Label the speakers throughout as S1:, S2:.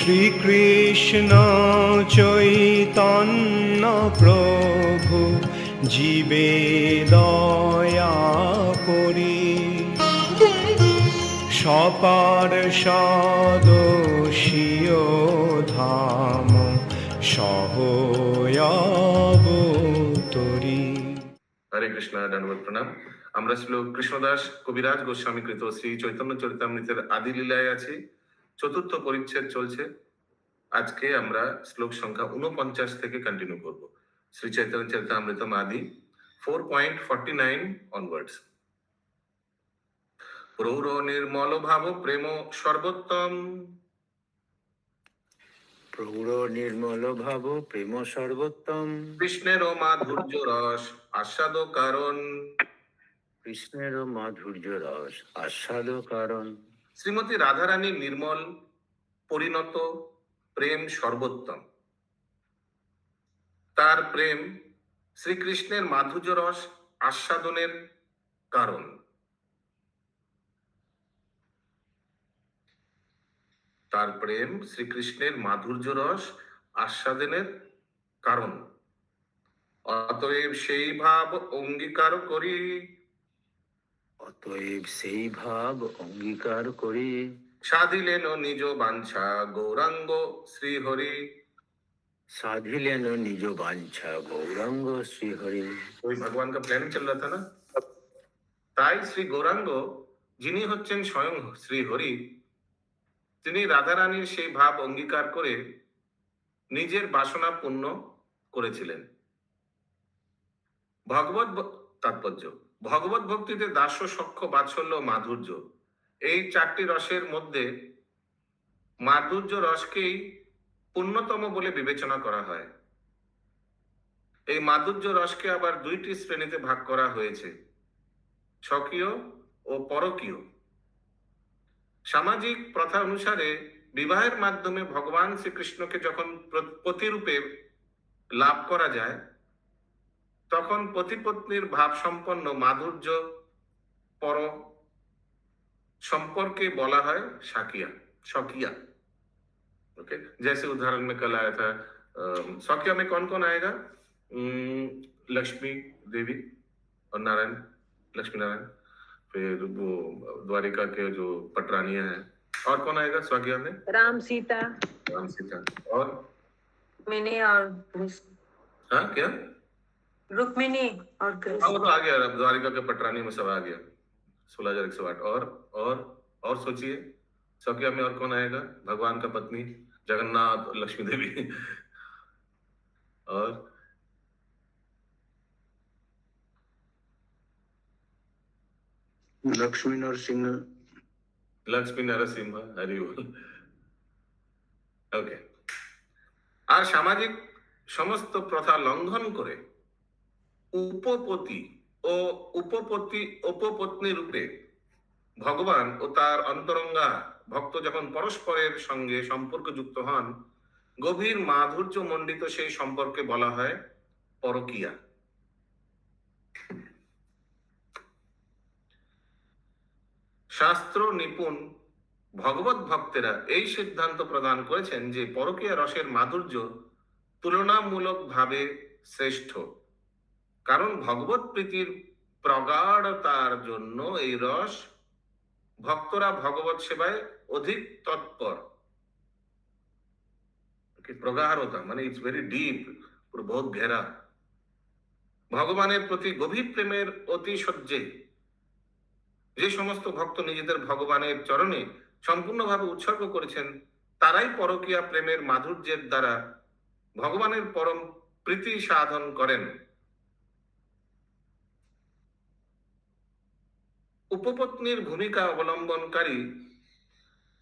S1: শ্রীকৃষ্ণ চৈতন্য প্রভু জীবে দয়া করি, সপার্ষদস্য ধাম সহয়াবতরি।
S2: হরে কৃষ্ণ, দণ্ডবত প্রণাম। আমরা শ্লোক কৃষ্ণদাস কবিরাজ গোস্বামী কৃত শ্রী চৈতন্য চরিতামৃতের আদি লীলায় আছি। চতুর্থ পরিচ্ছেদ চলছে। আজকে আমরা শ্লোক সংখ্যা 49 থেকে কন্টিনিউ করব। শ্রী চৈতন্য চরিতামৃতম আদি 4.49 অনওয়ার্ডস। প্রৌর নির্মল ভাব প্রেম সর্বোত্তম,
S3: প্রৌঢ় নির্মল ভাব প্রেম সর্বোত্তম,
S2: কৃষ্ণের মাধুর্য রস আস্বাদ কারণ,
S3: কৃষ্ণের মাধুর্য রস আস্বাদ কারণ,
S2: শ্রীমতী রাধারানী নির্মল পরিণত প্রেম সর্বোত্তম। তার প্রেম শ্রীকৃষ্ণের মাধুর্য রস আস্বাদনের কারণ। তার প্রেম শ্রীকৃষ্ণের মাধুর্য রস আস্বাদনের কারণ। অতএব সেই ভাব অঙ্গীকার করি,
S3: অতএব সেই ভাব অঙ্গীকার করি,
S2: সাধিলেন নিজ বাঞ্ছা গৌরাঙ্গ শ্রীহরি।
S3: साधिलेन निज वांछा गौरांग श्री हरि।
S2: ওই ভগবান কা প্ল্যান চল রহা থা না। তাই শ্রী গৌরাঙ্গ, যিনি হচ্ছেন স্বয়ং শ্রী হরি, তিনি রাধারানীর সেই ভাব অঙ্গীকার করে নিজের বাসনা পূর্ণ করেছিলেন। তাৎপর্য, ভগবত ভক্তিতে দাস্য সখ্য বাৎসল্য মাধুর্য, এই চারটি রসের মধ্যে মাধুর্য রসকেই পূর্ণতম বলে বিবেচনা করা হয়। এই মাধুর্য রসকে আবার দুইটি শ্রেণীতে ভাগ করা হয়েছে, স্বকীয় ও পরকীয়। সামাজিক প্রথা অনুসারে বিবাহের মাধ্যমে ভগবান শ্রীকৃষ্ণকে যখন পতিরূপে লাভ করা যায়, তখন পতিপত্নীর ভাব সম্পন্ন মাধুর্য পর সম্পর্কে বলা হয় সাকিয়া, স্বকিয়া। ओके, जैसे उदाहरण में कल आया था, सौकिया में कौन कौन आएगा? लक्ष्मी देवी और नारायण, लक्ष्मी नारायण। फिर वो द्वारिका के जो पटरानियां हैं, और कौन आएगा सौकिया में?
S4: राम सीता,
S2: राम सीता और
S4: रुक्मिणी और कृष्ण।
S2: हाँ क्या?
S4: रुक्मिणी और
S2: हाँ, वो
S4: कृष्ण।
S2: तो आ गया, द्वारिका के पटरानी में सब आ गया, 16,108। और सोचिए, सौकिया में और कौन आएगा? भगवान का पत्नी जगन्नाथ, लक्ष्मी देवी और
S3: लक्ष्मी नरसिंह,
S2: लक्ष्मी नरसिंह, हरि बोल। ওকে। আর সামাজিক সমস্ত প্রথা লঙ্ঘন করে উপপতি ও উপপত্নী রূপে ভগবান ও তার অন্তরঙ্গা ভক্ত যখন পরস্পরের সঙ্গে সম্পর্কযুক্ত হন, গভীর মাধুর্য মণ্ডিত সেই সম্পর্কে বলা হয় পরকীয়া। শাস্ত্র নিপুণ ভগবত ভক্তেরা এই সিদ্ধান্ত প্রদান করেছেন যে পরকীয়া রসের মাধুর্য তুলনামূলকভাবে শ্রেষ্ঠ, কারণ ভগবত প্রীতির প্রগাঢ়তার জন্য এই রস ভক্তরা ভগবত সেবায় অধিক তৎপর। প্রগাঢ়তা মানে ইটস ভেরি ডিপ, পুরো বহুত ঘেরা। ভগবানের প্রতি গভীর প্রেমের অতিশয্যে যে সমস্ত ভক্ত নিজেদের ভগবানের চরণে সম্পূর্ণভাবে উৎসর্গ করেছেন, তারাই পরকীয়া প্রেমের মাধুর্যের দ্বারা ভগবানের পরম প্রীতি সাধন করেন। উপপত্নীর ভূমিকা অবলম্বনকারী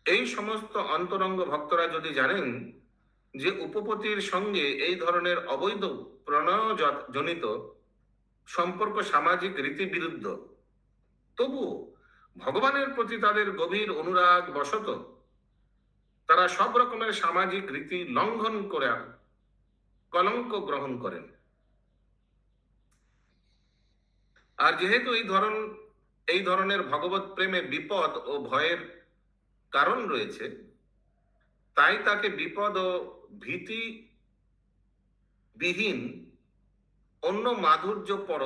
S2: এই সমস্ত অন্তরঙ্গ ভক্তরা যদি জানেন যে উপপতির সঙ্গে এই ধরনের অবৈধ প্রণয়জনিত সম্পর্ক সামাজিক রীতি বিরুদ্ধ, তবুও ভগবানের প্রতি তাদের গভীর অনুরাগ বশত তারা সব রকমের সামাজিক রীতি লঙ্ঘন করে কলঙ্ক গ্রহণ করেন। আর যেহেতু এই ধরনের ভগবত প্রেমে বিপদ ও ভয়ের কারণ রয়েছে, তাই তাকে বিপদ ও ভীতি বিহীন অন্য মাধুর্যপর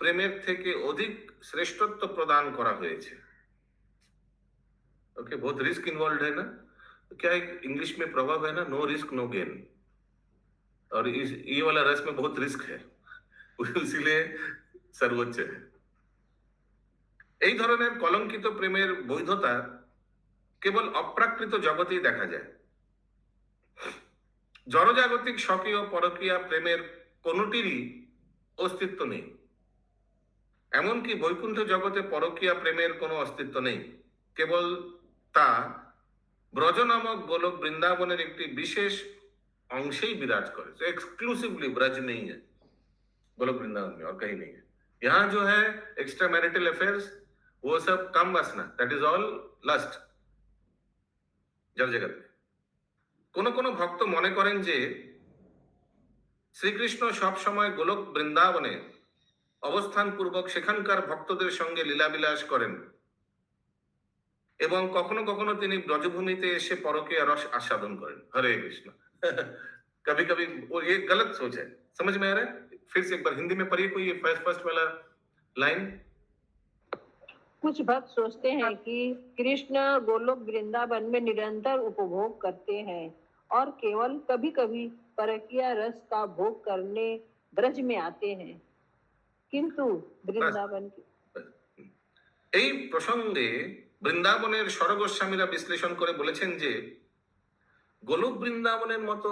S2: প্রেমের থেকে অধিক শ্রেষ্ঠত্ব প্রদান করা হয়েছে। ओके, बहुत रिस्क इन्वॉल्व है ना। तो क्या एक इंग्लिश में प्रभाव है ना, नो रिस्क नो गेन, और इस ये वाला रस में बहुत रिस्क है, इसीलिए सर्वोच्च है। এই ধরনের কলঙ্কিত প্রেমের বৈধতা কেবল অপ্রাকৃত জগতেই দেখা যায়। জড়জাগতিক স্বকীয় পরকীয়া প্রেমের কোনটিরই অস্তিত্ব নেই। এমনকি বৈকুণ্ঠ জগতে পরকীয়া প্রেমের কোনো অস্তিত্ব নেই। কেবল তা ব্রজ নামক गोलोक वृंदावनेर একটি বিশেষ অংশেই বিরাজ করে। तो एक्सक्लूसिवली ब्रज नहीं है गोलोक वृंदावन में, और कहीं नहीं है। यहाँ जो है एक्स्ट्रा मैरिटल अफेयर्स, वो सब काम वासना, दैट इज ऑल लस्ट जड़ जगत में। কোনো কোনো ভক্ত মনে করেন যে শ্রীকৃষ্ণ সব সময় গোলক বৃন্দাবনে অবস্থান পূর্বক সেখানকার ভক্তদের সঙ্গে লীলাবিলাস করেন এবং কখনো কখনো তিনি ব্রজভূমিতে এসে পরকীয়া রস आस्वादन করেন। हरे कृष्ण। कभी कभी वो ये गलत सोच है, समझ में आ रहा है? फिर से एक बार हिंदी में पढ़िए कोई ये फर्स्ट वाला लाइन।
S4: कुछ भक्त सोचते हैं कि कृष्ण गोलोक वृंदावन में निरंतर उपभोग करते हैं और केवल कभी कभी परकिया रस का भोग करने ब्रज में आते हैं, किंतु वृंदावन की
S2: এই প্রসঙ্গে বৃন্দাবনের স্বরগোস্বামীরা বিশ্লেষণ করে বলেছেন যে গোলক বৃন্দাবনের মতো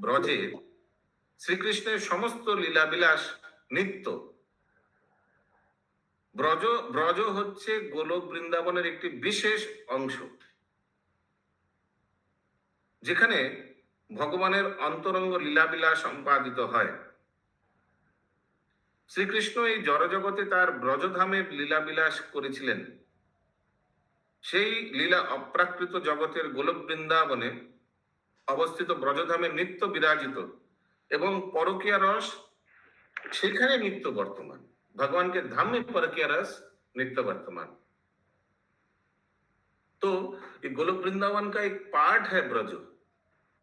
S2: ব্রজে শ্রীকৃষ্ণের সমস্ত লীলাবিলাস নিত্য। ব্রজ হচ্ছে গোলক বৃন্দাবনের একটি বিশেষ অংশ, যেখানে ভগবানের অন্তরঙ্গ লীলাবিলাস সম্পাদিত হয়। শ্রীকৃষ্ণ এই জড়জগতে তার ব্রজধামের লীলাবিলাস করেছিলেন। সেই লীলা অপ্রাকৃত জগতের গোলক বৃন্দাবনে অবস্থিত ব্রজধামে নিত্য বিরাজিত এবং পরকীয়া রস সেখানে নিত্য বর্তমান। भगवान के धाम में परकीया रस नित्य वर्तमान। तो ये गोलोक वृंदावन का एक पार्ट है ब्रज।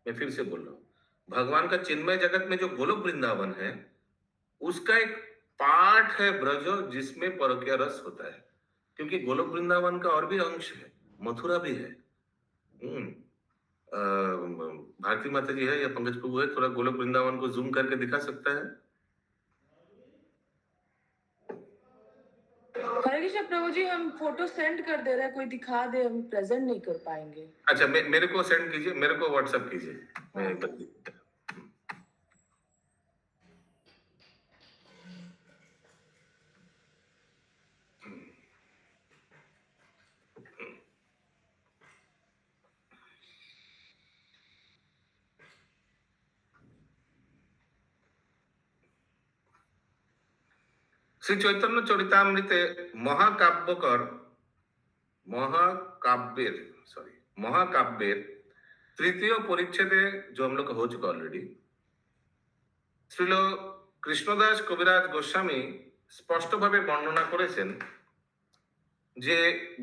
S2: मैं फिर से बोल रहा हूं, भगवान का चिन्मय जगत में जो गोलोक वृंदावन है उसका एक पार्ट है ब्रज, जिसमें परकीया रस होता है। क्योंकि गोलोक वृंदावन का और भी अंश है, मथुरा भी है। भारती माता जी है या पंकज प्रभु है, थोड़ा गोलोक वृंदावन को जूम करके दिखा सकता है?
S5: हरे कृष्ण प्रभु जी, हम फोटो सेंड कर दे रहे हैं, कोई दिखा दे, हम प्रेजेंट नहीं कर पाएंगे।
S2: अच्छा, मेरे को सेंड कीजिए, मेरे को व्हाट्सएप कीजिए, मैं एक बार देखता हूं। শ্রী চৈতন্য চরিতামৃতে महाकाव्येर तृतीय परिच्छेदे, जो हम लोग का हो चुका ऑलरेडी, श्रील कृष्णदास कविराज गोस्वामी स्पष्ट भावे बर्णना करेছেন যে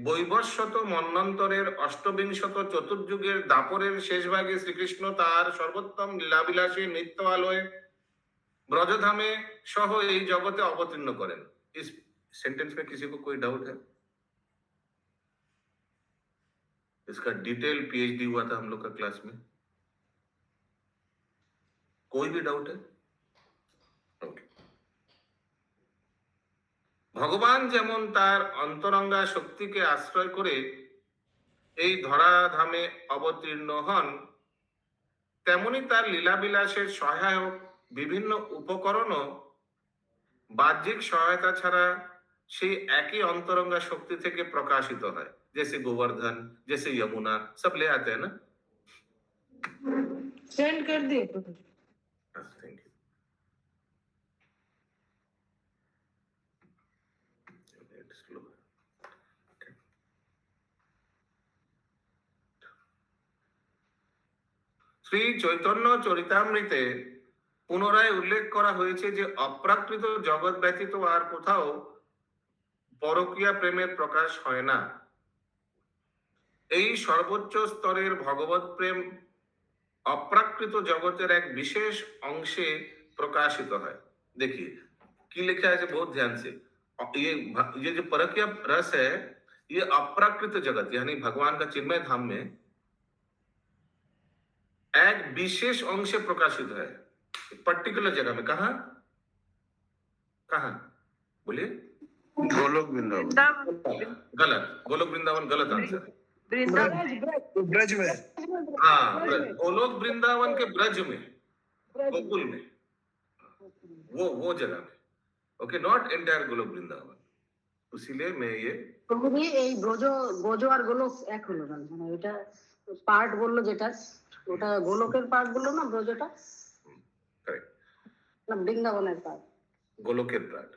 S2: বৈবস্বত মন্বন্তরের অষ্টবিংশত চতুর্যুগের দাপরের শেষ ভাগে শ্রীকৃষ্ণ তার সর্বোত্তম লীলাবিলাসী নিত্য আলোয় ब्रजधामे सह ये जगते अवतीर्ण करें। इस सेंटेंस में किसी को कोई डाउट है? इसका डिटेल पीएचडी हुआ था हम लोग का क्लास में, कोई भी डाउट है? ओके। भगवान जेमन तार अंतरंगा शक्ति के आश्रय करे এই ধরাধামে অবতীর্ণ হন, তেমনি তার লীলাবিলাসের সহায়ক বিভিন্ন উপকরণ বাহ্যিক সহায়তা ছাড়া সেই একই অন্তরঙ্গা শক্তি থেকে প্রকাশিত হয়। जैसे गोवर्धन, जैसे यमुना, सब ले आते हैं ना।
S5: सेंड कर दिए।
S2: Thank you. শ্রী চৈতন্য চরিতামৃতে পুনরায় উল্লেখ করা হয়েছে যে অপ্রাকৃত জগৎ ব্যতীত আর কোথাও পরকীয়া প্রেমের প্রকাশ হয় না। এই সর্বোচ্চ স্তরের ভগবত প্রেম অপ্রাকৃত জগতের এক বিশেষ অংশে প্রকাशित হয়। देखिए की लिखा है बहुत ध्यान से। ये जो परकीय रस है ये अप्राकृत जगत यानी भगवान का चिन्मय धाम में एक विशेष अंश प्रकाशित है, पर्टिकुलर जगह में। कहा कहा बोलिए।
S3: गोलोक वृंदावन।
S2: गलत, गोलोक वृंदावन गलत आंसर।
S1: ब्रज में।
S2: हाँ, गोलोक वृंदावन के ब्रज में, गोकुल में, वो जगह में। Okay, not entire Golok Vrindavan. इसीलिए मैं ये
S6: প্রভুজি এই ব্রজ আর গোলক এক হলো না, মানে এটা পার্ট বললো যেটা, ওটা গোলকের পার্ট বললো না ব্রজটা,
S2: करेक्ट,
S6: না বৃন্দাবনের পার্ট।
S2: गोलोकेर पार्ट,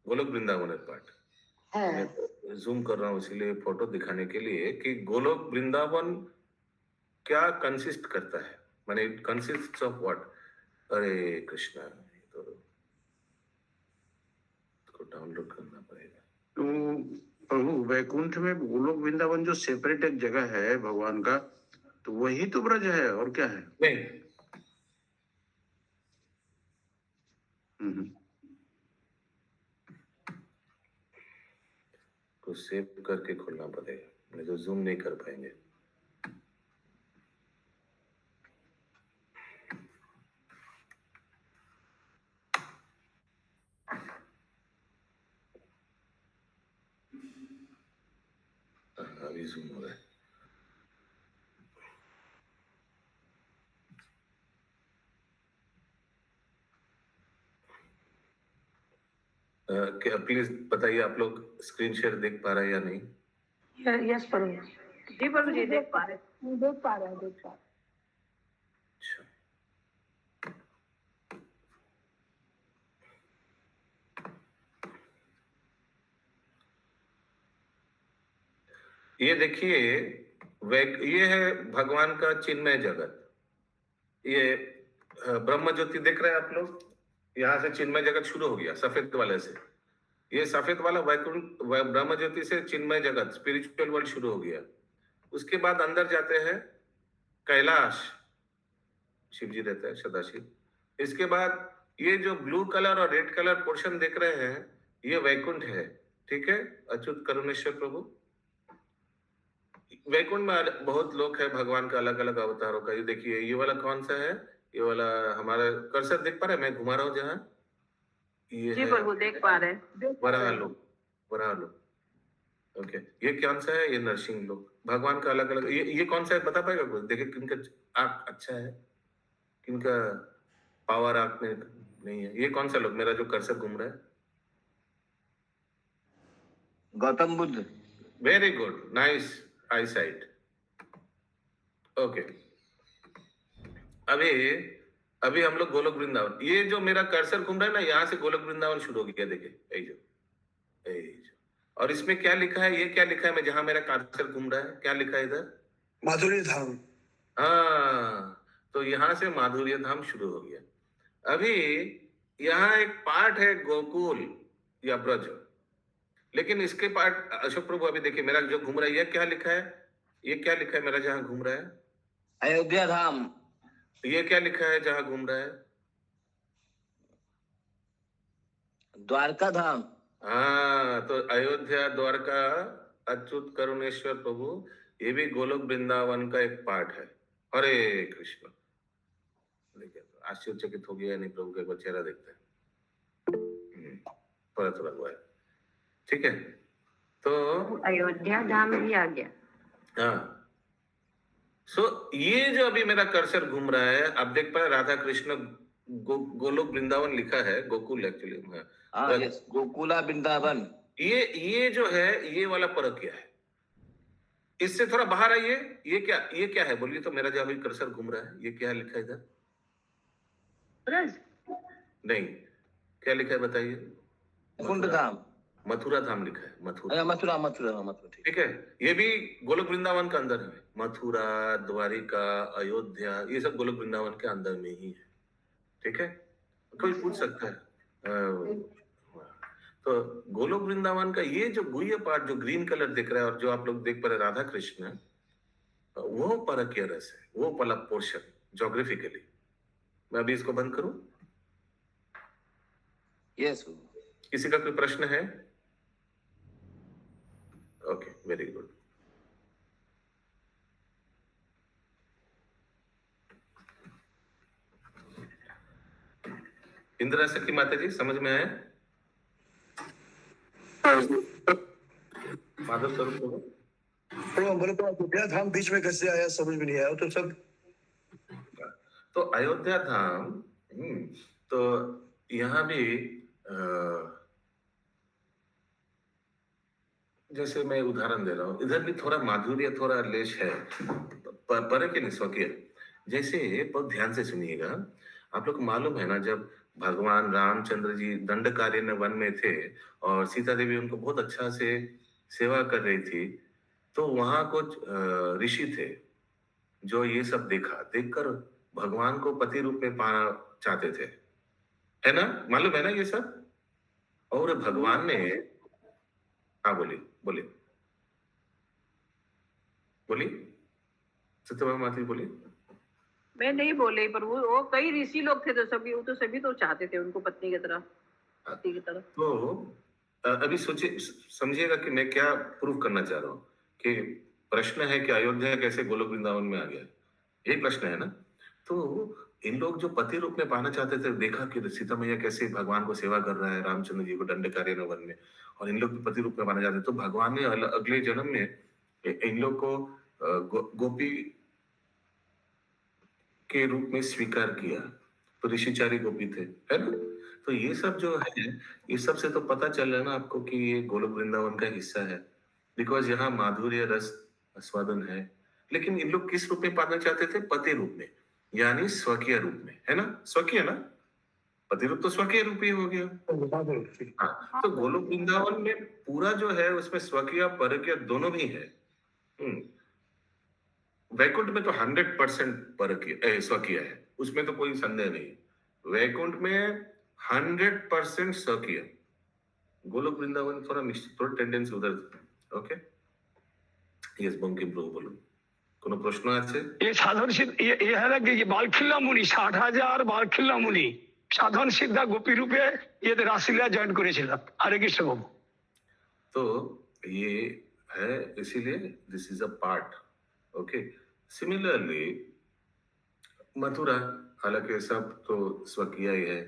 S2: गोलोक वृंदावन पार्ट।
S6: হ্যাঁ
S2: मैं जूम कर रहा हूँ इसीलिए फोटो दिखाने के लिए कि गोलोक वृंदावन क्या कंसिस्ट करता है, माने इट कंसिस्ट ऑफ व्हाट। अरे कृष्णा, ये तो इसको डाउनलोड करना पड़ेगा।
S3: तो प्रभु वैकुंठ में गोलोक वृंदावन जो सेपरेट एक जगह है भगवान का, तो वही तो ब्रज है और क्या है?
S2: नहीं,
S3: हम्म।
S2: को सेव करके खोलना पड़ेगा, नहीं तो जूम नहीं कर पाएंगे। अभी जूम हो रहा है। क्या प्लीज बताइए, आप लोग स्क्रीन शेयर देख पा रहे हैं या नहीं?
S6: यस प्रभु
S4: जी प्रभु जी देख पा रहे हैं।
S6: देख पा रहे हैं, देख पा रहे हैं।
S2: अच्छा, ये देखिए, ये है भगवान का चिन्मय जगत। ये ब्रह्म ज्योति देख रहे हैं आप लोग, यहाँ से चिन्मय जगत शुरू हो गया सफेद वाले से। ये सफेद वाला वैकुंठ ब्रह्म ज्योति से चिन्मय जगत स्पिरिचुअल वर्ल्ड शुरू हो गया। उसके बाद अंदर जाते हैं कैलाश, शिव जी रहते हैं, सदाशिव। इसके बाद ये जो ब्लू कलर और रेड कलर पोर्शन देख रहे हैं ये वैकुंठ है, ठीक है। अच्युत करुणेश्वर प्रभु, वैकुंठ में बहुत लोग है भगवान का, अलग अलग अवतारों का। ये देखिए, ये वाला कौन सा है? ये वाला हमारा कर्सर देख पा रहे हैं, मैं घुमा रहा हूँ जहाँ, ये
S4: जी
S2: है
S4: प्रभु देख पा रहे हैं।
S2: वराह लोक, वराह लोक। ओके, ये कौन सा है? ये नरसिंह लोक। भगवान का अलग अलग, ये कौन सा है बता पाएगा कोई? देखिए किनका आंख अच्छा है, किनका पावर आंख में नहीं है। ये कौन सा लोक, मेरा जो कर्सर घूम रहा है?
S3: Gautam Buddha.
S2: Very good, nice I site. Okay, अभी हम लोग गोलोक वृंदावन, ये जो मेरा कर्सर घूम रहा है ना, यहाँ से गोलोक वृंदावन शुरू हो गया। देखिए यही जो, और इसमें क्या लिखा है? ये क्या लिखा है? मैं जहां मेरा कर्सर घूम रहा है क्या लिखा है इधर?
S1: माधुरी धाम।
S2: हाँ, तो यहाँ से माधुर्य धाम शुरू हो गया। अभी यहाँ एक पार्ट है गोकुल या ब्रज, लेकिन इसके पार्ट अशोक प्रभु अभी देखिए मेरा जो घूम रहा है ये क्या लिखा है? ये क्या लिखा है मेरा जहाँ घूम रहा है?
S3: अयोध्या धाम।
S2: ये क्या लिखा है जहाँ घूम रहा है?
S3: द्वारका धाम।
S2: हाँ, तो अयोध्या द्वारका अच्युत करुणेश्वर प्रभु, ये भी गोलोक वृंदावन का एक पार्ट है। हरे कृष्ण। देखिए आश्चर्यचकित हो गया नहीं प्रभु का एक बार चेहरा देखते हैं, थोड़ा थोड़ा हुआ है, ठीक है। तो
S4: अयोध्या धाम भी आ गया।
S2: हाँ, सो ये जो अभी मेरा कर्सर घूम रहा है, आप देख पा रहे राधा कृष्ण गोलोक वृंदावन लिखा है, गोकुल एक्चुअली
S3: गोकुला वृंदावन।
S2: ये जो है ये वाला परक क्या है? इससे थोड़ा बाहर आइए, ये क्या है बोलिए तो? मेरा जो अभी कर्सर घूम रहा है ये क्या लिखा है इधर?
S4: ब्रज
S2: नहीं, क्या लिखा है बताइए?
S3: कुंड धाम।
S2: मथुरा धाम लिखा है, मथुरा।
S3: मथुरा मथुरा मथुरा,
S2: ठीक है। ये भी गोलोक वृंदावन के अंदर है। मथुरा, द्वारिका, अयोध्या, ये सब गोलोक वृंदावन के अंदर में ही है, ठीक है। कोई पूछ सकता है। तो गोलोक वृंदावन का ये जो गुह्य पार्ट जो ग्रीन कलर दिख रहा है और जो आप लोग देख पा रहे राधा कृष्ण, वो परकीय रस है, वो वाला पोर्शन जोग्राफिकली। मैं अभी इसको बंद करूं?
S7: यस
S2: किसी का कोई प्रश्न है? Okay, very good. इंदिरा सखी माता जी, समझ में आया? माधव स्वरूप बोलो।
S1: बोलो तो अयोध्या धाम बीच में कैसे आया, समझ में नहीं आया। वो तो सब
S2: तो अयोध्या धाम, तो यहाँ भी जैसे मैं उदाहरण दे रहा हूँ, इधर भी थोड़ा माधुर्य, थोड़ा लेश है, पर के नहीं स्वकीय। जैसे बहुत ध्यान से सुनिएगा, आप लोग को मालूम है ना, जब भगवान रामचंद्र जी दंडकारण्य वन में थे और सीता देवी उनको बहुत अच्छा से सेवा कर रही थी, तो वहां कुछ ऋषि थे जो ये सब देखकर भगवान को पति रूप में पाना चाहते थे, है ना? मालूम है ना ये सब? और भगवान ने, हाँ बोलिए बोलिए बोलिए, सत्यभामा माता जी बोलिए।
S4: मैं नहीं बोले, पर वो कई ऋषि लोग थे, तो सभी तो चाहते थे उनको पत्नी की तरह, पति की तरह।
S2: तो अभी सोचिए, समझिएगा कि मैं क्या प्रूव करना चाह रहा हूँ। कि प्रश्न है कि अयोध्या कैसे गोलोक वृंदावन में आ गया, यही प्रश्न है ना? तो इन लोग जो पति रूप में पाना चाहते थे, देखा कि सीता मैया कैसे भगवान को सेवा कर रहा है, रामचंद्र जी को दंडकारण्य वन में, और इन लोग भी पति रूप में पाना चाहते, तो भगवान ने अगले जन्म में इन लोग को गोपी के रूप में स्वीकार किया। तो ऋषिचारी गोपी थे, है ना? तो ये सब जो है, ये सब से तो पता चल रहा है ना आपको कि ये गोलोक वृंदावन का हिस्सा है, बिकॉज यहाँ माधुर्य रस आस्वादन है। लेकिन इन लोग किस रूप में पाना चाहते थे? पति रूप में, यानी स्वकीय रूप में, है ना? स्वकीय ना, पति रूप तो स्वकीय रूप ही हो गया। हाँ, तो गोलोक वृंदावन में पूरा जो है उसमें स्वकीय परकीय दोनों भी है। वैकुंठ में तो 100% परकीय स्वकीय है, उसमें तो कोई संदेह नहीं। वैकुंठ में 100% स्वकीय, गोलोक वृंदावन थोड़ा टेंडेंसी उधर। ओके, यस बंकिम प्रभु बोलो, কোনো প্রশ্ন আছে?
S8: ये साधन सिद्ध ये है ना कि ये बालखिल्ला मुनि 60,000 बालखिल्ला मुनि साधन सिद्धा गोपी रूपे ये रासलीला जॉइन করেছিল। हरे कृष्ण बाबू।
S2: तो ये है, इसीलिए this is a part. Okay, similarly Mathura, हालांकि सब तो स्वकीय ही है,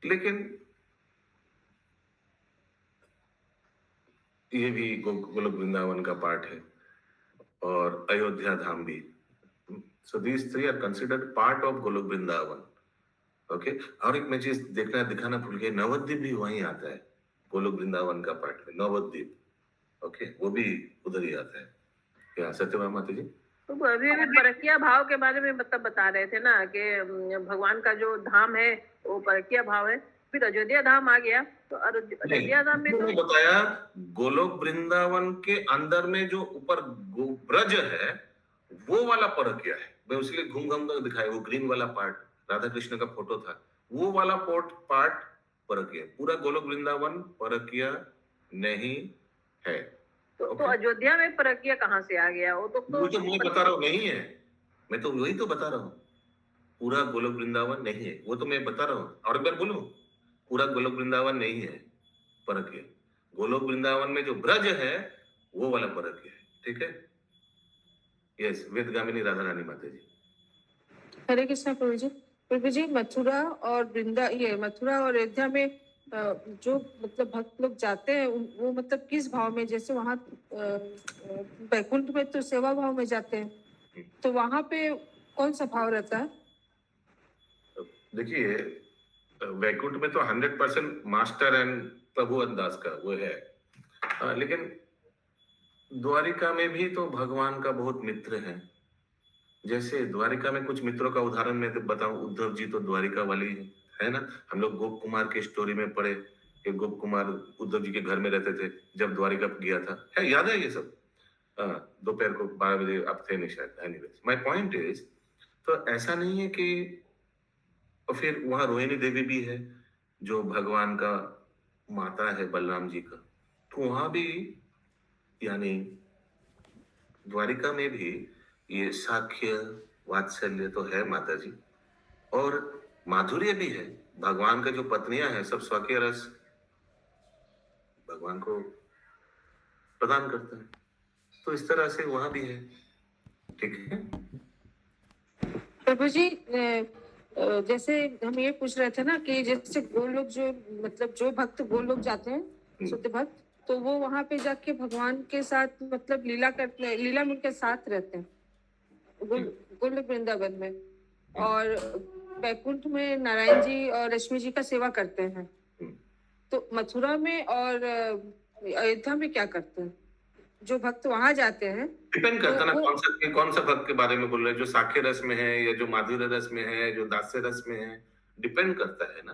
S2: लेकिन ये भी गोलोक वृंदावन का पार्ट है, और अयोध्या धाम भी। So these three are considered part of Golok Vrindavan. Okay, और एक मैं चीज दिखाना भूल गया, नवद्वीप भी वहीं आता है गोलोक वृंदावन का पार्ट में, नवद्वीप। ओके, वो भी उधर ही आता है। क्या सत्यभामा माता जी?
S4: तो अभी परकीय भाव के बारे में मतलब बता रहे थे ना कि भगवान का जो धाम है वो परकीय भाव है, फिर अयोध्या धाम आ गया, तो अयोध्या धाम में
S2: तो बताया गोलोक वृंदावन के अंदर में जो ऊपर ब्रज है वो वाला परकीय है। मैं उसलिए घूम घूम कर दिखाया, वो ग्रीन वाला पार्ट राधा कृष्ण का फोटो था, वो वाला पार्ट परकीय। पूरा गोलोक वृंदावन परकीय नहीं है।
S4: तो अयोध्या में परकीय कहाँ से आ गया? वो तो
S2: मैं बता रहा हूँ नहीं है, मैं तो वही तो बता रहा हूँ, पूरा गोलोक वृंदावन नहीं है, वो तो मैं बता रहा हूँ। और एक बार बोलूं, पूरा गोलोक वृंदावन नहीं है परकीय, गोलोक वृंदावन में जो ब्रज है वो वाला परकीय है। ठीक है, यस, वेदगामिनी राधा रानी माता जी।
S5: हरे कृष्णा प्रभु जी। प्रभु जी, मथुरा और अयोध्या में जो मतलब भक्त लोग जाते हैं वो मतलब किस भाव में? जैसे वहाँ वैकुंठ में तो सेवा भाव में जाते हैं, तो वहां पे कौन सा भाव रहता है?
S2: देखिए, वैकुंठ में तो 100% मास्टर एंड प्रभु अंदाज का वो है, लेकिन द्वारिका में भी तो भगवान का बहुत मित्र है। जैसे द्वारिका में कुछ मित्रों का उदाहरण मैं तो बताऊं, उद्धव जी तो द्वारिका वाली है ना। हम लोग गोप कुमार के स्टोरी में पढ़े कि गोप कुमार उद्धव जी के घर में रहते थे जब द्वारिका गया था, है याद है ये सब? दोपहर को 12 बजे आप थे नहीं शायद। एनीवेज, माय पॉइंट इज, तो ऐसा नहीं है कि, और फिर वहां रोहिणी देवी भी है जो भगवान का माता है बलराम जी का, तो वहां भी यानी द्वारिका में भी ये साख्य वात्सल्य तो है माता जी, और माधुर्य भी है। भगवान का जो पत्नियां हैं सब स्वकीय रस भगवान को प्रदान करता है, तो इस तरह से वहां भी है। ठीक है।
S5: प्रभु जी जैसे हम ये पूछ रहे थे ना कि जैसे गोलोक जो मतलब जो भक्त गोलोक जाते हैं शुद्ध भक्त, तो वो वहां पे जाके भगवान के साथ मतलब लीला में उनके साथ रहते हैं गोलोक वृंदावन में, और बैकुंठ में नारायण जी और लक्ष्मी जी का सेवा करते हैं। तो मथुरा में और अयोध्या में क्या करते हैं जो भक्त वहां जाते हैं?
S2: डिपेंड करता है ना
S5: वो-
S2: कौन सा भक्त के बारे में बोल रहे हैं, जो साख्य रस में है या जो माधुर्य रस में है, जो दास्य रस में है, डिपेंड करता है ना।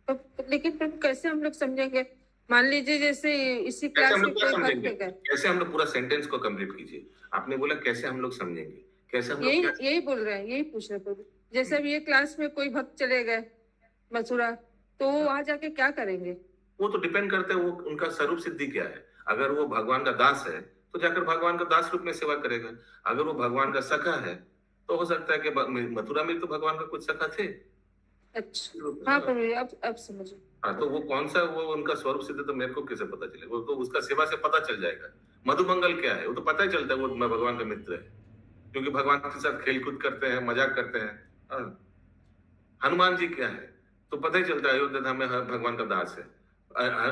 S5: तो लेकिन प्रभु कैसे हम लोग समझेंगे? मान लीजिए जैसे इसी
S2: कैसे
S5: क्लास
S2: हम
S5: में
S2: लोग क्या
S5: कोई भक्त
S2: समझेंगे?
S5: गए,
S2: कैसे हम लोग पूरा सेंटेंस को कंप्लीट कीजिए। आपने बोला कैसे हम लोग समझेंगे, कैसे हम लोग
S5: यही
S2: क्या
S5: यही बोल रहे हैं, यही पूछ रहे प्रभु। जैसे अब ये क्लास में कोई भक्त चले गए मथुरा, तो वो वहां जाके क्या करेंगे?
S2: वो तो डिपेंड करता है वो उनका स्वरूप सिद्धि क्या है। अगर वो भगवान का दास है तो जाकर भगवान का दास रूप में सेवा करेगा। अगर वो भगवान का सखा है तो हो सकता है कि मथुरा में तो भगवान का कुछ सखा थे।
S5: अच्छा, हाँ प्रभु जी, अब समझो।
S2: हाँ, तो वो कौन सा वो उनका स्वरूप सिद्ध तो मेरे को कैसे पता चलेगा? वो तो उसका सेवा से पता चल जाएगा। मधुमंगल क्या है वो तो पता ही चलता है, वो मैं भगवान का मित्र है, क्योंकि भगवान के साथ खेल कूद करते हैं, मजाक करते हैं। हाँ। हनुमान जी क्या है तो पता ही चलता है, अयोध्या धाम में भगवान का दास है।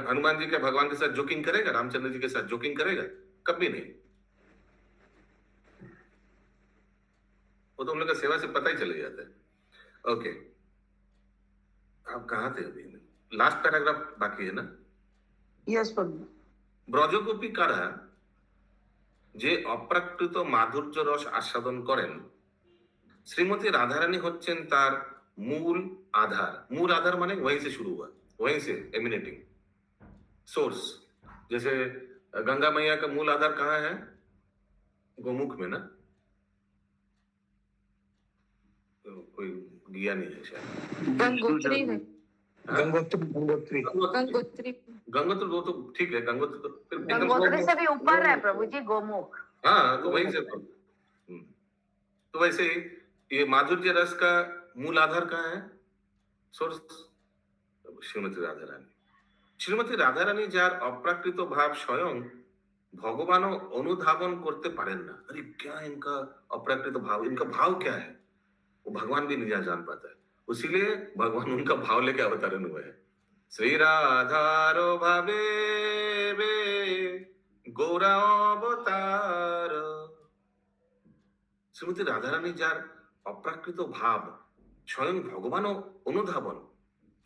S2: हनुमान जी क्या भगवान के साथ जोकिंग करेगा? रामचंद्र जी के साथ जोकिंग करेगा? कभी नहीं। वो तो उन लोग का सेवा से पता ही चले जाता है। ओके, आप कहाँ थे अभी? लास्ट पैराग्राफ बाकी है ना?
S6: यस प्रभु।
S2: ব্রজগোপী কারা যে অপ্রাকৃত মাধুর্য রস আস্বাদন করেন, শ্রীমতী রাধারানী হচ্ছেন তার मूल आधार। मूल आधार माने वहीं से शुरू हुआ, वहीं से एमिनेटिंग सोर्स। जैसे गंगा मैया का मूल आधार कहाँ है? गोमुख में ना? तो कोई गया नहीं है शायद।
S5: गंगोत्री है,
S1: गंगोत्री गंगोत्री
S5: गंगोत्री।
S2: गंगोत्री वो तो ठीक है, गंगोत्री तो फिर एकदम
S6: गंगोत्री से भी ऊपर है प्रभु जी गोमुख।
S2: हाँ, तो वहीं से तो वैसे ही ये माधुर्य रस का मूल आधार कहाँ है? सोर्स श्रीमती राधा रानी। শ্রীমতী রাধারানী যার অপ্রাকৃত ভাব স্বয়ং ভগবানও অনুধাবন করতে পারেন না। अरे क्या इनका अप्राकृत भाव, इनका भाव क्या है वो भगवान भी नहीं जान पाता है, इसीलिए भगवान उनका भाव लेके अवतरण हुए हैं। श्री राधारो भावे वे गौरा अवतार। শ্রীমতী রাধারানী যার অপ্রাকৃত भाव स्वयं भगवान অনুধাবন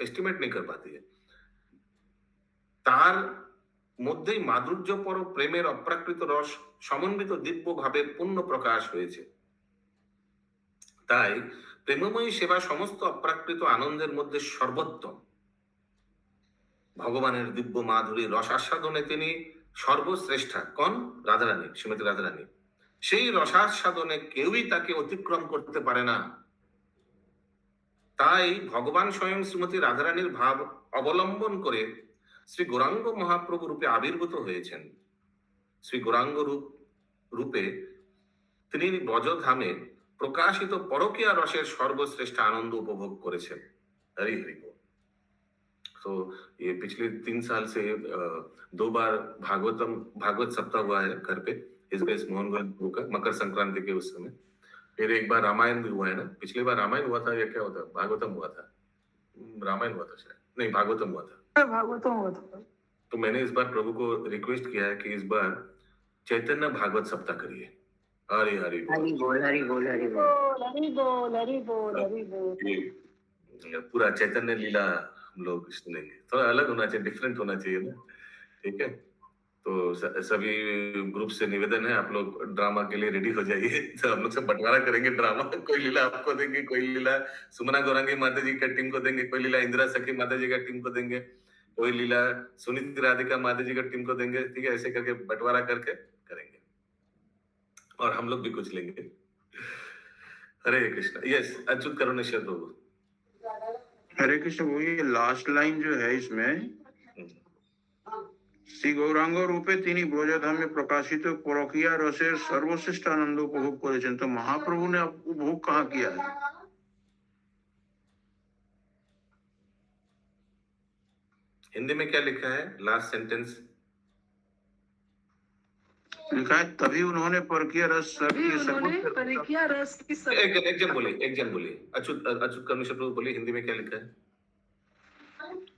S2: एस्टिमेट नहीं कर पाती है, তার মধ্যেই মাধুর্যপর প্রেমের অপ্রাকৃত রস সমন্বিত দিব্য ভাবে পূর্ণ প্রকাশ হয়েছে। তাই প্রেমময়ী সেবা সমস্ত অপ্রাকৃত আনন্দের মধ্যে সর্বোত্তম। ভগবানের দিব্য মাধুরী রসাস্বাদনে তিনি সর্বশ্রেষ্ঠা। কোন? রাধারানী, শ্রীমতী রাধারানী। সেই রসাস্বাদনে কেউই তাকে অতিক্রম করতে পারে না। তাই ভগবান স্বয়ং শ্রীমতী রাধারানীর ভাব অবলম্বন করে শ্রী গৌরাঙ্গ মহাপ্রভু রূপে আবির্ভূত হয়েছেন। শ্রী গৌরাঙ্গ রূপে তিনি ব্রজধামে প্রকাশিত পরকীয়া রসের সর্বশ্রেষ্ঠ आनंद उपभोग করেছেন। हरि हरि बोल। तो ये पिछले 3 साल से 2 बार भागवत सप्ताह हुआ है घर पे, इस बेस मोहन गोविंद प्रभु का, मकर संक्रांति के उस समय। फिर एक बार रामायण भी हुआ है ना, पिछली बार रामायण हुआ था या क्या होता? भागवतम हुआ था। रामायण हुआ था शायद, नहीं भागवतम हुआ था।
S6: भागवतम हुआ था।
S2: तो मैंने इस बार प्रभु को रिक्वेस्ट किया है कि इस बार चैतन्य भागवत सप्ताह करिए। हरि हरि बोल।
S6: हरि बोल हरि बोल हरि बोल हरि बोल हरि बोल हरि बोल।
S2: ये पूरा चैतन्य लीला हम लोग सुनेंगे, थोड़ा अलग होना चाहिए, डिफरेंट होना चाहिए ना। ठीक है, तो सभी ग्रुप से निवेदन है आप लोग ड्रामा के लिए रेडी हो जाइए। तो हम लोग सब बंटवारा करेंगे ड्रामा। कोई लीला आपको देंगे, कोई लीला सुमना गौरांगी माता जी का टीम को देंगे, कोई लीला इंदिरा सखी माता जी का टीम को देंगे, कोई लीला सुनीति राधिका माता जी का टीम को देंगे। ठीक है, ऐसे करके बंटवारा करके करेंगे और हम लोग भी कुछ लेंगे। हरे कृष्णा। यस, अच्युत करुणेश्वर प्रभु।
S3: हरे कृष्ण। वो ये लास्ट लाइन जो है इसमें শ্রী গৌরাঙ্গ রূপে তিনি ব্রজধামে প্রকাশিত পরকীয়া রসের সর্বশ্রেষ্ঠ আনন্দ উপভোগ করেছেন। তো महाप्रभु ने उपभोग कहाँ किया है?
S2: हिंदी में क्या लिखा है लास्ट सेंटेंस?
S3: लिखा है तभी उन्होंने परकीय रस
S6: तभी
S3: की
S6: उन्होंने
S3: सर्वोच्च
S6: परिकिया रस की
S2: एक जन बोलिए अच्युत कमिश्नर प्रभु बोलिए हिंदी में क्या लिखा है?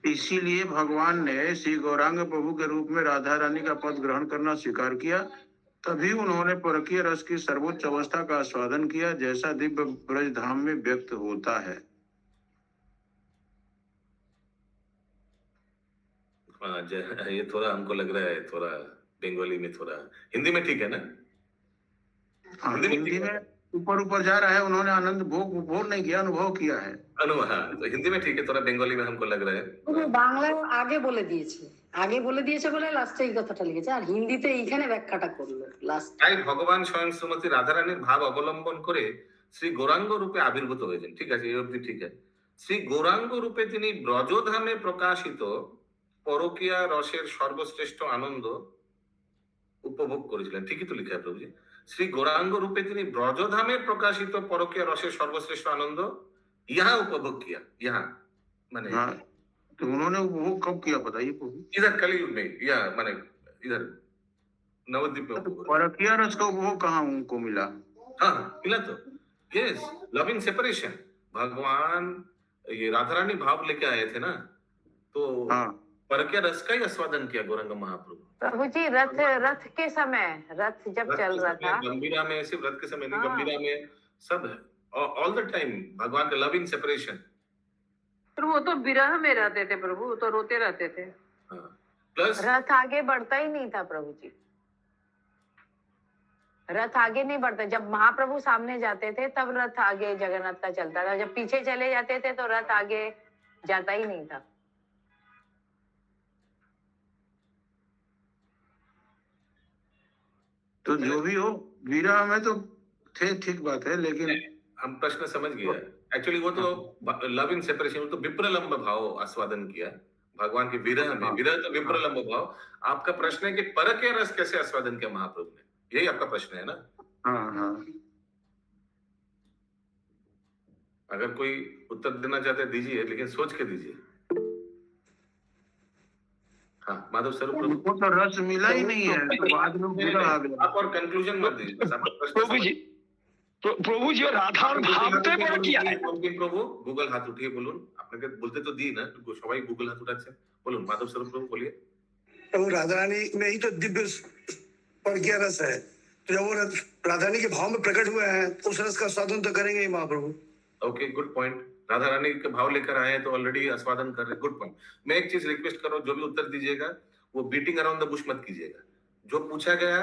S3: इसीलिए भगवान ने श्री गौरांग प्रभु के रूप में राधा रानी का पद ग्रहण करना स्वीकार किया। तभी उन्होंने परकीय रस की सर्वोच्च अवस्था का आस्वादन किया, जैसा दिव्य ब्रज धाम में व्यक्त होता है।
S2: हाँ, ये थोड़ा हमको लग रहा है थोड़ा बंगाली में थोड़ा, हिंदी में ठीक है ना?
S3: हाँ, हिंदी में ऊपर ऊपर जा रहा है, उन्होंने आनंद भोग उपभोग नहीं किया, अनुभव किया है।
S2: हाँ, तो हिंदी में ठीक है, थोड़ा बंगाली में हमको लग रहा है।
S6: পুরো বাংলায় আগে বলে দিয়েছে বলে লাস্টে এই কথাটা লিখেছে, আর হিন্দিতে এইখানে ব্যাখ্যাটা করলো লাস্ট।
S2: তাই ভগবান স্বয়ং শ্রীমতী রাধারানীর ভাব অবলম্বন করে শ্রী গৌরাঙ্গ রূপে আবির্ভূত হয়েছেন। ঠিক আছে, এই অবধি ঠিক আছে। শ্রী গৌরাঙ্গ রূপে তিনি ব্রজধামে প্রকাশিত পরকীয়া রসের সর্বশ্রেষ্ঠ আনন্দ উপভোগ করেছিলেন। ঠিকই তো লিখা है প্রভুজি। শ্রী গৌরাঙ্গ রূপে তিনি ব্রজধামে প্রকাশিত পরকীয়া রসের সর্বশ্রেষ্ঠ আনন্দ यहाँ उपभोग किया। यहाँ माने
S3: हाँ, तो उन्होंने उपभोग कब किया बताइए प्रभु?
S2: इधर कलयुग में या माने इधर नवद्वीप में उपभोग।
S3: परकीय रस का उपभोग कहाँ उनको मिला?
S2: हाँ, मिला तो यस, लव इन सेपरेशन। भगवान ये राधा रानी भाव लेके आए थे ना, तो
S3: हाँ,
S2: परकीय रस का ही आस्वादन किया गौरांग महाप्रभु।
S7: प्रभु जी रथ के समय, रथ जब चल रहा था,
S2: गंभीरा में, सिर्फ रथ के समय नहीं,
S7: हाँ।
S2: गंभीरा में सब है ऑल द टाइम भगवान का लव इन सेपरेशन।
S4: पर वो तो विरह में रहते थे प्रभु, वो तो रोते रहते थे।
S2: प्लस
S7: रथ आगे बढ़ता ही नहीं था प्रभु जी, रथ आगे नहीं बढ़ता। जब महाप्रभु सामने जाते थे तब रथ आगे जगन्नाथ का चलता था, जब पीछे चले जाते थे तो रथ आगे जाता ही नहीं था।
S3: तो जो भी हो विरह में तो थे, ठीक बात है, लेकिन
S2: हम प्रश्न समझ गया। एक्चुअली वो तो लव इन सेपरेशन, वो तो विप्रलंब भाव आस्वादन किया भगवान के विरह में। विरह तो विप्रलंब भाव। आपका प्रश्न है कि परकीय रस कैसे आस्वादन किया महाप्रभु ने, यही आपका प्रश्न है ना?
S3: हाँ हाँ,
S2: अगर कोई उत्तर देना चाहते हैं दीजिए, लेकिन सोच के दीजिए। हाँ, माधव स्वरूप प्रभु,
S3: उनको तो रस मिला ही नहीं है, तो बाद में पूरा आ गया।
S2: आप और कंक्लूजन मत दीजिए, बस आप प्रश्न
S8: प्रभु जी, प्रभु जी राधार ভাবতে পারে কি হয়?
S2: প্রভু গুগল হাত উঠিয়ে বলুন, আপনাকে বলতে তো দিই না, সবাই গুগল হাত উঠাচ্ছে, বলুন माधव स्वरूप प्रभु बोलिए।
S1: प्रभु राधा रानी में ही तो दिव्य परकीय रस है, तो जब वो राधा रानी के भाव में प्रकट हुए हैं, उस रस का स्वादन तो करेंगे ही Mahaprabhu.
S2: Okay, good point. Radha Rani के भाव लेकर आए हैं तो ऑलरेडी आस्वादन कर रहे हैं, गुड पॉइंट। मैं एक चीज रिक्वेस्ट कर रहा हूँ, जो भी उत्तर दीजिएगा वो बीटिंग अराउंड द बुश मत कीजिएगा। जो पूछा गया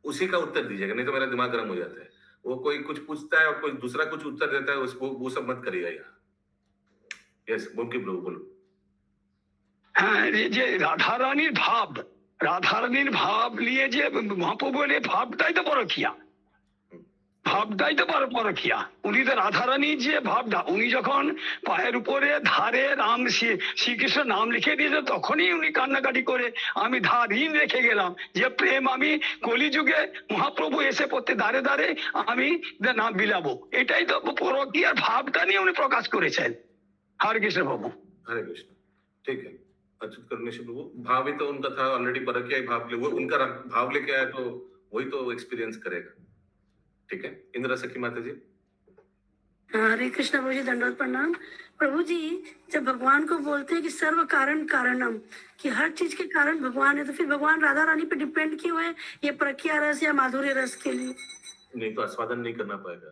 S2: उसी का उत्तर दीजिएगा, नहीं तो मेरा दिमाग गर्म हो जाता है। वो कोई कुछ पूछता है और कोई दूसरा कुछ उत्तर देता है, उसको वो सब मत करिएगा यहाँ। यस, बोलके प्रभु बोलो।
S8: হ্যাঁ, এই যে রাধারানীর ভাব নিয়ে যে মহাপ্রভুর এই ভাবটাই তো পরকীয়া, ভাবটাই তো পরকীয়া। উনি তো রাধারানী যে ভাবটা, উনি যখন পায়ের উপরে ধারে রাম শ্রীকৃষ্ণ নাম লিখে দিয়েছে, তখনই উনি কান্নাকাটি করে আমি ধারহীন রেখে গেলাম, যে প্রেম আমি কলিযুগে মহাপ্রভু এসে পড়তে দাঁড়ে দাঁড়ে আমি নাম বিলাবো। এটাই তো পরকীয়ার ভাবটা নিয়ে উনি প্রকাশ করেছেন। হরে কৃষ্ণ প্রভু।
S2: हरे कृष्ण। ठीक है, अच्युत करनेश प्रभु, भाव ही तो उनका था ऑलरेडी, परकीय भाव ले वो उनका भाव लेके आया, तो वही तो एक्सपीरियंस करेगा। ठीक है, इंदिरा सखी माता जी।
S9: हरे कृष्ण प्रभु जी, दंडवत प्रणाम। प्रभु जी, जब भगवान को बोलते हैं कि सर्व कारण कारणम, कि हर चीज के कारण भगवान है, तो फिर भगवान राधा रानी पे डिपेंड क्यों है ये परकीय रस या माधुर्य रस के लिए?
S2: नहीं तो आस्वादन नहीं करना पाएगा।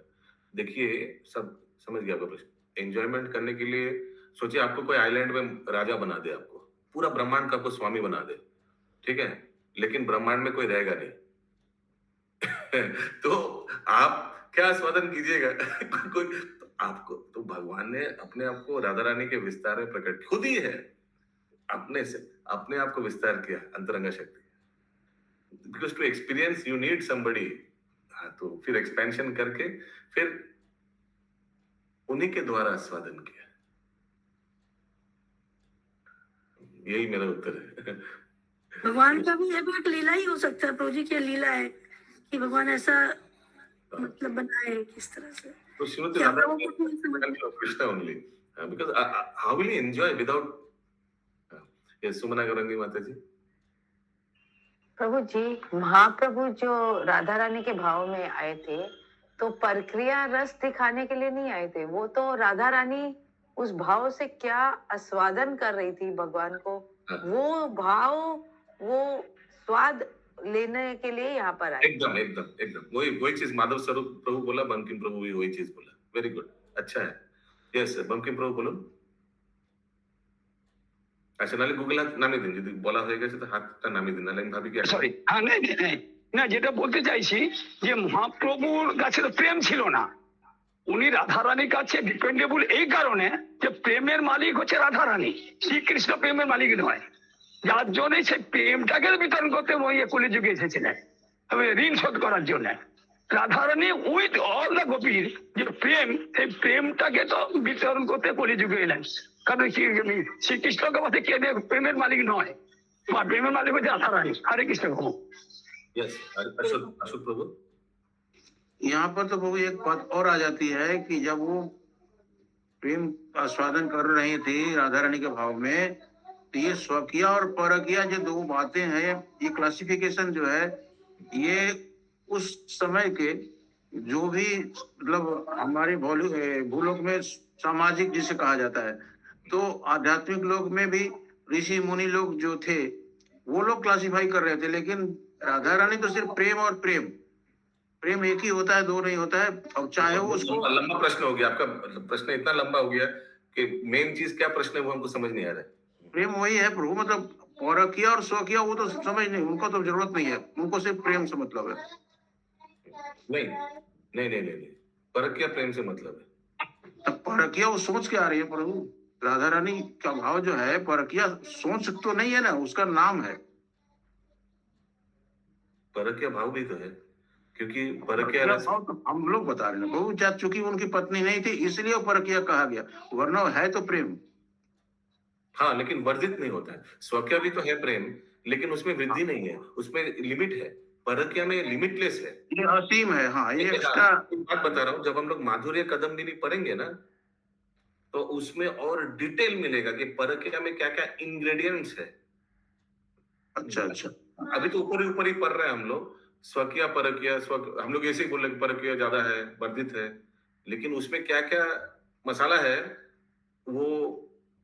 S2: देखिए, सब समझ गया आपका प्रश्न। एंजॉयमेंट करने के लिए सोचिए, आपको कोई आइलैंड में राजा बना दे, आपको पूरा ब्रह्मांड का आपको स्वामी बना दे, ठीक है, लेकिन ब्रह्मांड में कोई रहेगा नहीं तो आप क्या आस्वादन कीजिएगा कोई तो आपको तो भगवान ने अपने आप को राधा रानी के विस्तार में प्रकट खुद ही है, अपने से अपने आप को विस्तार किया, अंतरंगा शक्ति। Because to experience you need somebody. तो फिर एक्सपेंशन करके फिर उन्हीं के द्वारा आस्वादन किया। यही मेरा उत्तर है
S9: भगवान का भी ये भी एक लीला ही हो सकता है, प्रभु जी की लीला है कि भगवान ऐसा मतलब बनाए किस तरह से।
S2: तो Srimati
S9: क्या हम
S2: Radha
S9: लोगों को नहीं समझ
S2: of Krishna only, because how will he enjoy without? Yes, Sumana Garangi Mataji.
S7: प्रभु जी, महाप्रभु जो राधा रानी के भाव में आए थे, तो प्रक्रिया रस दिखाने के लिए नहीं आए थे। वो तो राधा रानी उस भाव से क्या आस्वादन कर रही थी भगवान को, वो भाव, वो स्वाद लेने के लिए यहाँ पर आए।
S2: एकदम एकदम एकदम वही चीज माधव स्वरूप प्रभु बोला, बंकिम प्रभु भी वही चीज बोला। वेरी गुड, अच्छा है। यस बंकिम प्रभु बोलो। আচ্ছা নালে গুগল হাত নামিয়ে দিন, যদি বলা হয়ে গেছে তো হাতটা নামিয়ে দিন, নালে আমি ভাবি কি
S8: সরি, হ্যাঁ না যেটা বলতে চাইছি যে মহাপ্রভুর কাছে তো প্রেম ছিল না, উনি রাধারানীর কাছে ডিপেন্ডেবল এই কারণে যে প্রেমের মালিক হচ্ছে রাধারানী, শ্রীকৃষ্ণ প্রেমের মালিক নয়, যার জন্য সেই প্রেমটাকে বিতরণ করতে ওই কলিযুগে এসেছিলেন ঋণ শোধ করার জন্য। রাধারানী উইথ অল দ্য গোপীর যে প্রেম, সেই প্রেমটাকে তো বিতরণ করতে কলিযুগে এলেন, কারণ শ্রীকৃষ্ণকে বলতে কে প্রেমের মালিক নয়, বা প্রেমের মালিক হচ্ছে রাধারানী। হরে কৃষ্ণ প্রভু।
S2: यस अशोक प्रभु।
S3: यहाँ पर तो प्रभु एक बात और आ जाती है कि जब वो प्रेम का आस्वादन कर रही थी राधा रानी के भाव में, तो ये स्वकीय और परकीय जो दो बातें हैं, ये क्लासिफिकेशन जो है ये उस समय के जो भी मतलब हमारे भूलोक में सामाजिक जिसे कहा जाता है, तो आध्यात्मिक लोग में भी ऋषि मुनि लोग जो थे वो लोग क्लासिफाई कर रहे थे, लेकिन राधा रानी तो सिर्फ प्रेम और प्रेम एक ही होता है, दो नहीं होता है। अब चाहे वो उसको
S2: लंबा प्रश्न हो गया आपका, प्रश्न इतना लंबा हो गया कि मेन चीज क्या प्रश्न है वो हमको समझ नहीं आ रहा है।
S3: प्रेम वही है प्रभु, मतलब परकीय और स्वकीय वो तो समझ नहीं, उनको तो जरूरत नहीं है, उनको सिर्फ प्रेम से मतलब है।
S2: नहीं परकीय प्रेम से मतलब है।
S3: तब परकीय वो सोच के आ रही है प्रभु, राधा रानी का भाव जो है परकीय सोच तो नहीं है ना, उसका नाम है।
S2: परकीय भाव भी तो है, क्योंकि परकीय
S3: भाव तो हम लोग बता रहे हैं प्रभु, जब चूंकि उनकी पत्नी नहीं थी इसलिए वो परकीय कहा गया, वरना है तो प्रेम।
S2: हाँ, लेकिन वर्जित नहीं होता है। स्वकीय भी तो है प्रेम, लेकिन उसमें वृद्धि नहीं है, उसमें लिमिट है। परकीय में लिमिटलेस है,
S3: ये असीम है। हाँ, ये एक्स्ट्रा
S2: बात बता रहा हूँ। जब हम लोग माधुर्य कदम्बिनी पढ़ेंगे ना, तो उसमें और डिटेल मिलेगा कि परकीय में क्या क्या इंग्रेडिएंट्स है।
S3: अच्छा
S2: अभी तो ऊपर ही पढ़ रहे हैं हम लोग, स्वकीय परकीय, हम लोग ऐसे ही बोल रहे हैं परकीय ज्यादा है, वर्धित है, लेकिन उसमें क्या क्या मसाला है वो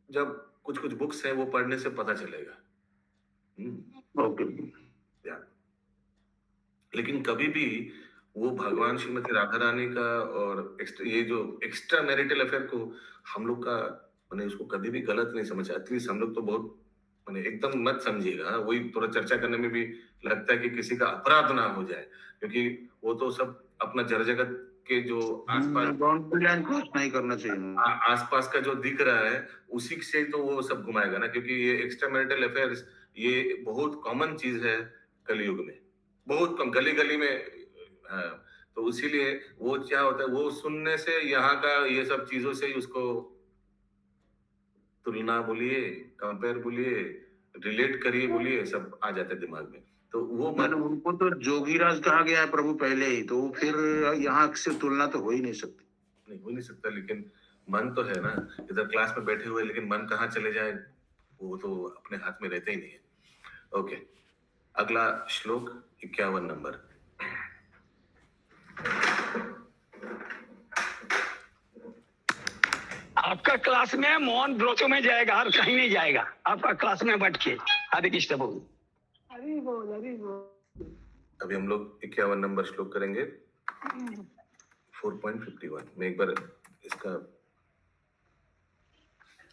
S2: जब कुछ बुक्स है वो पढ़ने से पता चलेगा।
S3: ओके।
S2: लेकिन कभी भी वो भगवान श्रीमती राधा रानी का और ये जो एक्स्ट्रा मैरिटल अफेयर को हम लोग का मैंने उसको कभी भी गलत नहीं समझा। एटलीस्ट हम लोग तो बहुत मैंने एकदम मत समझिएगा, वही थोड़ा चर्चा करने में भी लगता है कि किसी का अपराध ना हो जाए, क्योंकि वो तो सब अपना जड़ जगत के जो आसपास
S3: क्रॉस नहीं करना चाहिए,
S2: आसपास का जो दिख रहा है उसी से तो वो सब घुमाएगा ना, क्योंकि ये एक्स्ट्रा मैरिटल अफेयर्स ये बहुत कॉमन चीज है कलयुग में, बहुत कम गली गली में। तो इसीलिए वो क्या होता है, वो सुनने से यहाँ का ये सब चीजों से ही उसको तुलना बोलिए, कंपेयर बोलिए, रिलेट करिए बोलिए, सब आ जाता है दिमाग में। तो वो
S3: मैंने उनको तो जोगीराज कहा गया है प्रभु पहले ही, तो फिर यहाँ से तुलना तो हो ही नहीं सकती।
S2: नहीं हो नहीं सकता, लेकिन मन तो है ना, इधर क्लास में बैठे हुए, लेकिन मन कहाँ चले जाए वो तो अपने हाथ में रहते ही नहीं है। ओके, अगला श्लोक 51 नंबर।
S8: आपका क्लास में मोहन ब्रोचो में जाएगा और कहीं नहीं जाएगा, आपका क्लास में बैठ के। हरे कृष्ण बोल।
S2: अभी हम लोग 51 नंबर श्लोक करेंगे 4.51 में। एक बार इसका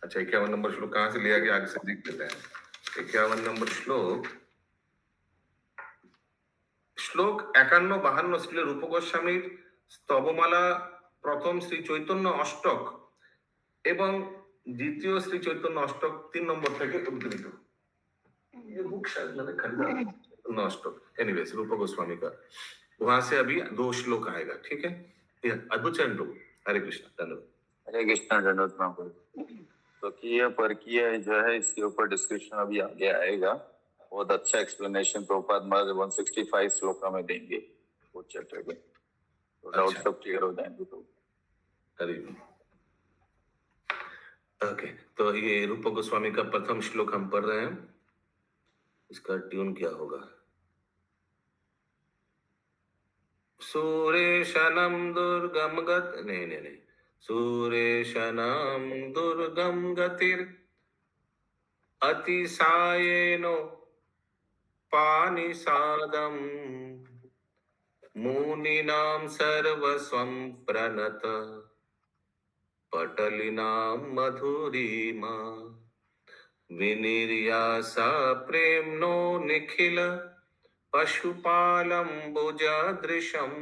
S2: अच्छा 51 नंबर श्लोक कहाँ से लिया गया आगे से देख लेते हैं। 51 नंबर श्लोक 51-52 श्री रूप गोस्वामीर स्तवमाला प्रथम श्री चैतन्य अष्टक एवं द्वितीय श्री चैतन्य अष्टक 3 नंबर থেকে उद्धृत। ये बुक शायद मैंने खरीदा अष्टक, एनीवेज रूप गोस्वामी का, वहां से अभी 2 श्लोक आएगा, ठीक है। अद्भुत चरण प्रभु। हरे कृष्ण, धन्यवाद।
S10: हरे कृष्ण, धन्यवाद प्रभु। स्वकीय परकीय जो है इसके ऊपर डिस्कशन अभी आगे आएगा। बहुत अच्छा एक्सप्लेनेशन प्रभुपाद महाराज 165 श्लोका में देंगे वो चैप्टर के, तो डाउट
S2: अच्छा।
S10: सब क्लियर हो जाएंगे। तो
S2: करीब ओके, तो ये रूप गोस्वामी का प्रथम श्लोक हम पढ़ रहे हैं। इसका ट्यून क्या होगा? सुरेशनम दुर्गम गत नहीं सुरेशनम दुर्गम गतिर अतिसायेनो पानिसादम मुनीनां सर्वस्वं प्रणत पटलिनां मधुरिमा विनिर्यासा प्रेम्णो निखिल पशुपालं भुजादृशं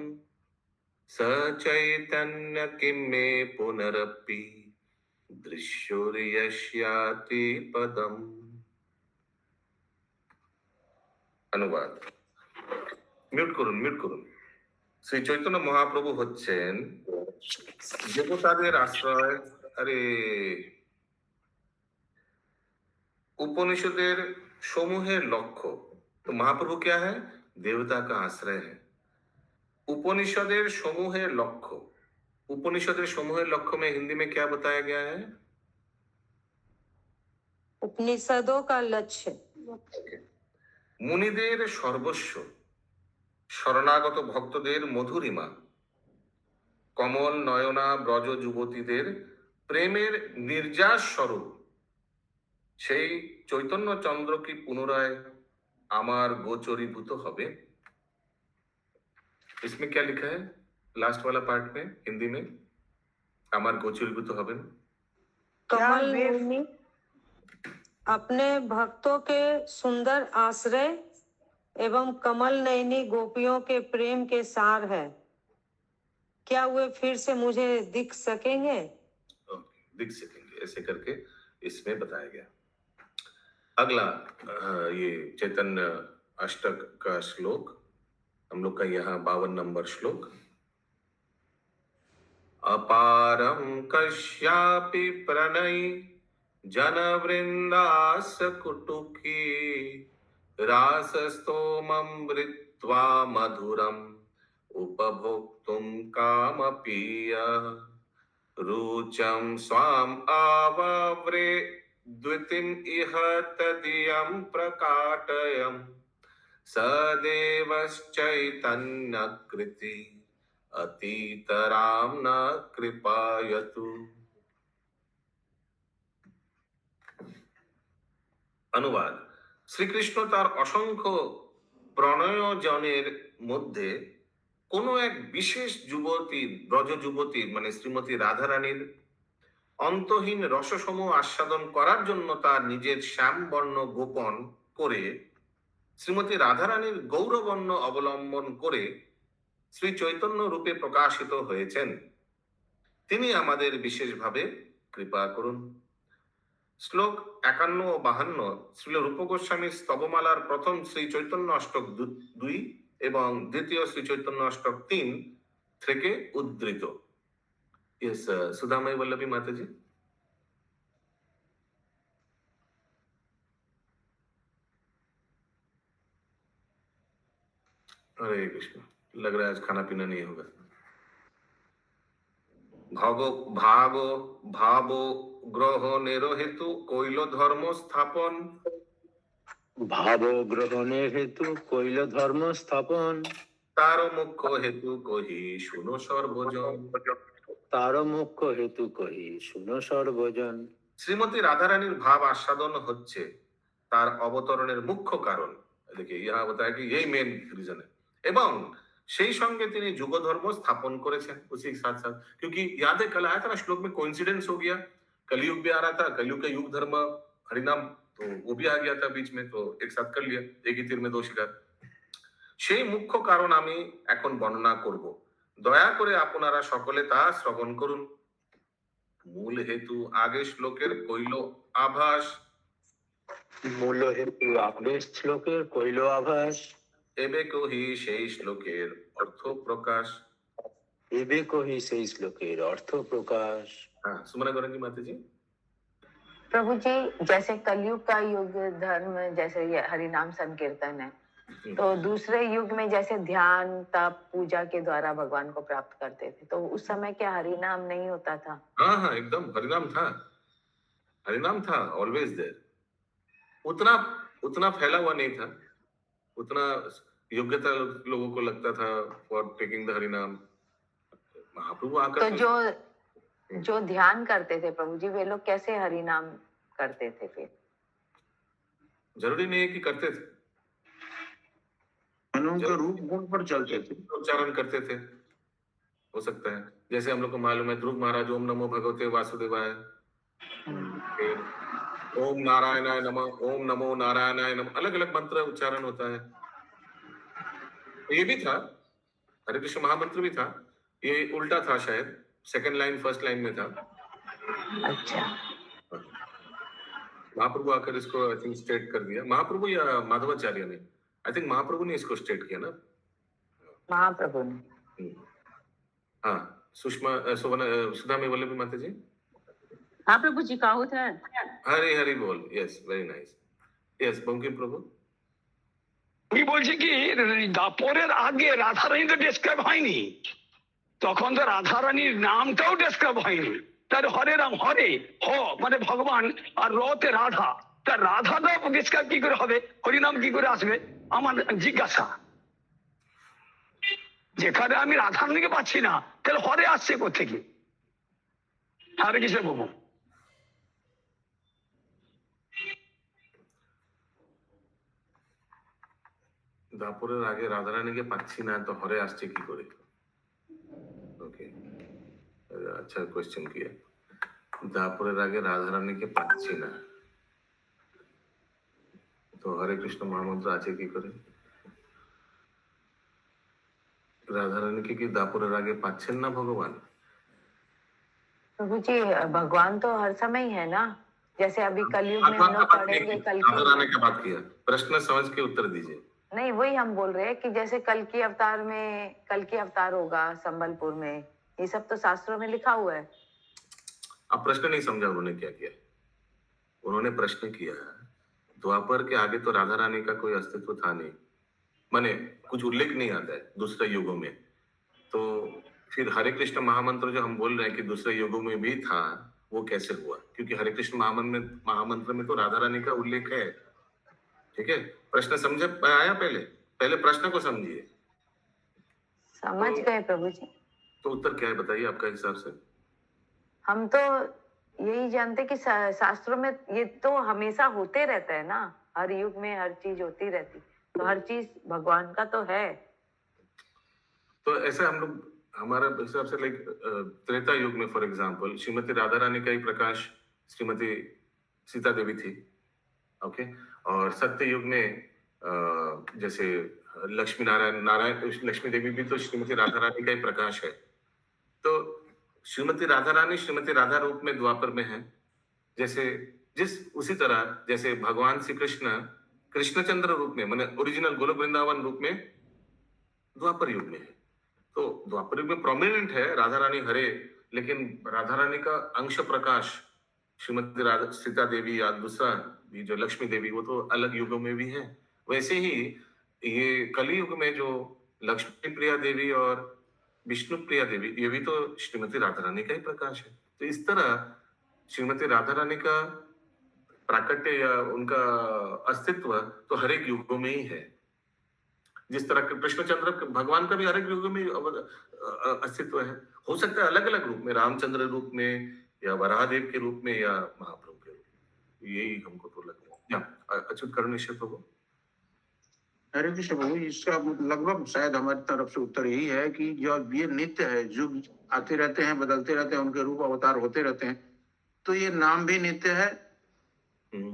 S2: सचैतन्य किं मे पुनरपि दृश्योर्यस्याति पदम्। অনুবাদ। মিউট করুন। শ্রী চৈতন্য মহাপ্রভু হচ্ছেন দেবতাদের আশ্রয়, उपनिषदेर समूहेर लक्ष्य। तो महाप्रभु क्या है? देवता का आश्रय है। उपनिषदेर समूहेर लक्ष्य, उपनिषदेर समूहेर लक्ष्य में हिंदी में क्या बताया गया है?
S7: उपनिषदों का लक्ष्य
S2: मुनिदेर सर्वस्व, शरणागत भक्तदेर मधुरिमा, कमल नयना ब्रज युवतीदेर प्रेमेर निर्जास स्वरूप সেই চৈতন্য চন্দ্র কি পুনরায় আমার গোচরীভূত হবে। इसमें क्या लिखा है लास्ट वाला पार्ट में हिंदी में? আমার গোচরীভূত হবেন।
S7: कमल नयनी अपने भक्तों के सुंदर आश्रय एवं कमल नयनी गोपियों के प्रेम के सार है। क्या वे फिर से मुझे दिख सकेंगे?
S2: दिख सकेंगे, ऐसे करके इसमें बताया गया। अगला ये चैतन्य अष्टक का श्लोक, हम लोग का यहाँ 52 नंबर श्लोक। अपारम कश्यापि प्रणयी जनवृंदास कुटुकी रासस्तोममृत्वा मधुरम उपभोक्तुम कामपीया रुचम स्वाम आवव्रे द्वितीम इह तदीयं प्रकाटयम् सदेवश्चैतन्य कृति अतीतराम न कृपायतु। अनुवाद। শ্রীকৃষ্ণ তার অসংখ্য প্রণয়জনের মধ্যে কোনো এক বিশেষ যুবতীর, ব্রজ যুবতীর মানে শ্রীমতী রাধারানীর অন্তহীন রসসমূহ আস্বাদন করার জন্য তার নিজের শ্যামবর্ণ গোপন করে শ্রীমতী রাধারানীর গৌরবর্ণ অবলম্বন করে শ্রী চৈতন্য রূপে প্রকাশিত হয়েছেন। তিনি আমাদের বিশেষভাবে কৃপা করুন। শ্লোক 51 ও 52 শ্রীল রূপ গোস্বামীর স্তবমালার প্রথম শ্রী চৈতন্য অষ্টক 2 এবং দ্বিতীয় শ্রী চৈতন্য অষ্টক 3 থেকে উদ্ধৃত। यस सुधामय वल्लभी माता जी। हरे कृष्ण, लग रहा है आज खाना पीना नहीं होगा। भावो ग्रहणेर हेतु কৈল धर्म स्थापन,
S3: भाव ग्रहणेर हेतु কৈল धर्म स्थापन,
S2: तार मुख्य हेतु कही শুনো সর্বজন,
S3: तार मुख्य हेतु कही শুনো সর্বজন।
S2: শ্রীমতী রাধারানীর ভাব আস্বাদন হচ্ছে তার অবতরণের মুখ্য কারণ। देखिए यहाँ बताया कि यही मेन रीजन है। এবং সেই সঙ্গে তিনি যুগ ধর্ম স্থাপন করেছেন उसी के साथ साथ, क्योंकि याद है कल आया था ना श्लोक में कोइंसिडेंस हो गया, कलयुग भी आ रहा था, कलयुग का युग धर्म हरिनाम तो वो भी आ गया था बीच में, तो एक साथ कर लिया, एक ही तीर में दो शिकार। সেই মুখ্য কারণ আমি এখন বর্ণনা করব, দয়া করে আপনারা সকলে তা শ্রবণ করুন। মূল হেতু আগে শ্লোকের কৈল আভাস,
S3: মূল হেতু আগের শ্লোকের কৈল আভাস,
S2: এবে কহি সেই শ্লোকের অর্থ প্রকাশ।
S3: এবে কহি সেই শ্লোকের অর্থ প্রকাশ।
S2: হ্যাঁ, সুমনা করেন কি মাতাজি?
S7: प्रभु जी, जैसे कलयुग का युग धर्म, जैसे ये हरिनाम संकीर्तन है, तो दूसरे युग में जैसे ध्यान तप पूजा के द्वारा भगवान को प्राप्त करते थे, तो उस समय क्या हरिनाम नहीं होता था?
S2: हाँ हाँ, एकदम हरिनाम था ऑलवेज देयर। उतना उतना फैला हुआ नहीं था, उतना योग्यता लोगों को लगता था फॉर टेकिंग द हरिनाम। महाप्रभु आकर
S7: तो जो ध्यान करते थे प्रभु जी, वे लोग कैसे हरिनाम करते थे फिर?
S2: जरूरी नहीं है कि करते थे,
S3: उनके रूप गुण पर चलते थे,
S2: उच्चारण करते थे, हो सकता है। जैसे हम लोग को मालूम है ध्रुव महाराज ओम नमो भगवते वासुदेवाय, फिर ओम नारायणाय नमः, ओम नमो नारायणाय नमः, अलग अलग मंत्र उच्चारण होता है। ये भी था, हरे कृष्ण महामंत्र भी था, ये उल्टा था शायद, सेकंड लाइन फर्स्ट लाइन में था।
S7: अच्छा,
S2: महाप्रभु आकर इसको आई थिंक स्टेट कर दिया, महाप्रभु या माधवाचार्य ने, आई थिंक महाप्रभु ने इसको स्टेट किया ना।
S7: महाप्रभु ने।
S2: हाँ, सुषमा सुधा में वल्लभी माता जी।
S11: हाँ प्रभु जी, काहुत है।
S2: हरि हरि बोल, yes very nice, yes Bankim Prabhu.
S8: আমি বলছি কি দাপরের আগে রাধারানী তো ডেসক্রাইব হয়নি, তখন তো রাধারানীর নামটাও ডেসক্রাইব হয়নি। তার হরে রাম, হরে হ মানে ভগবান, আর রতে রাধা, তার রাধাটা ডেসক্রাইব কি করে হবে, হরিনাম কি করে আসবে আমার জিজ্ঞাসা। যেখানে আমি রাধারানীকে পাচ্ছি না, তাহলে হরে আসছে কোথেকে? হরে কৃষ্ণ প্রভু।
S2: দাপরের আগে রাধারানীকে পাচ্ছি না তো হরে আসছে কি করে? ওকে, আচ্ছা কোয়েশ্চেন কিয়া। দাপরের আগে রাধারানীকে পাচ্ছি না তো হরে কৃষ্ণ মহামন্ত্র আছে কি করে? রাধারানীকে কি দাপরের আগে পাচ্ছেন না ভগবান?
S7: प्रभु जी, भगवान तो हर समय ही है ना, जैसे अभी कलयुग में हम लोग पढ़ेंगे कल
S2: राधारानी का बात किया, प्रश्न समझ के उत्तर दीजिए।
S7: नहीं, वही हम बोल रहे हैं कि जैसे कल की अवतार में, कल की अवतार होगा संबलपुर में, ये सब तो शास्त्रों में लिखा हुआ है।
S2: अब प्रश्न नहीं समझा उन्होंने क्या किया। उन्होंने प्रश्न किया द्वापर के आगे तो राधा रानी का कोई अस्तित्व था नहीं, माने कुछ उल्लेख नहीं आता है दूसरे युगों में, तो फिर हरे कृष्ण महामंत्र जो हम बोल रहे हैं कि दूसरे युगों में भी था, वो कैसे हुआ? क्योंकि हरे कृष्ण महामंत्र में तो राधा रानी का उल्लेख है। ठीक है, प्रश्न समझ आया? पहले प्रश्न को समझिए।
S7: समझ गए प्रभु जी।
S2: तो उत्तर क्या है बताइए आपका हिसाब से?
S7: हम तो यही जानते कि शास्त्रों में ये तो हमेशा होते रहता है ना, हर युग में हर चीज होती रहती, तो हर चीज भगवान का तो है।
S2: तो ऐसा हम लोग हमारा हिसाब से लाइक त्रेता युग में फॉर एग्जांपल श्रीमती राधा रानी का ही प्रकाश श्रीमती सीता देवी थी, ओके, और सत्य युग में जैसे लक्ष्मी लक्ष्मी देवी भी तो श्रीमती राधा रानी का ही प्रकाश है। तो श्रीमती राधा रानी श्रीमती राधा रूप में द्वापर में है, उसी तरह जैसे भगवान श्री कृष्ण कृष्णचंद्र रूप में माने ओरिजिनल गोलोक वृंदावन रूप में द्वापर युग में है। तो द्वापर युग में प्रोमिनेंट है राधा रानी हरे, लेकिन राधा रानी का अंश प्रकाश श्रीमती राधा सीता देवी या दूसरा भी जो लक्ष्मी देवी, वो तो अलग युगों में भी है। वैसे ही ये कली युग में जो लक्ष्मी प्रिया देवी और विष्णु प्रिया देवी, ये भी तो श्रीमती राधा रानी का ही प्रकाश है। तो इस तरह श्रीमती राधा रानी का प्राकट्य या उनका अस्तित्व तो हर एक युगों में ही है। जिस तरह कृष्णचंद्र भगवान का भी हर एक युग में अस्तित्व है। हो सकता है अलग अलग रूप में, रामचंद्र रूप में या वराहदेव के रूप में या महाप्रभु के रूप में, यही हमको तो लगता है। अच्युत करुणेश्वर प्रभु।
S3: हरे कृष्ण प्रभु, इसका लगभग शायद हमारी तरफ से उत्तर यही है कि जो ये नित्य है, युग आते रहते हैं, बदलते रहते हैं, उनके रूप अवतार होते रहते हैं, तो ये नाम भी नित्य है।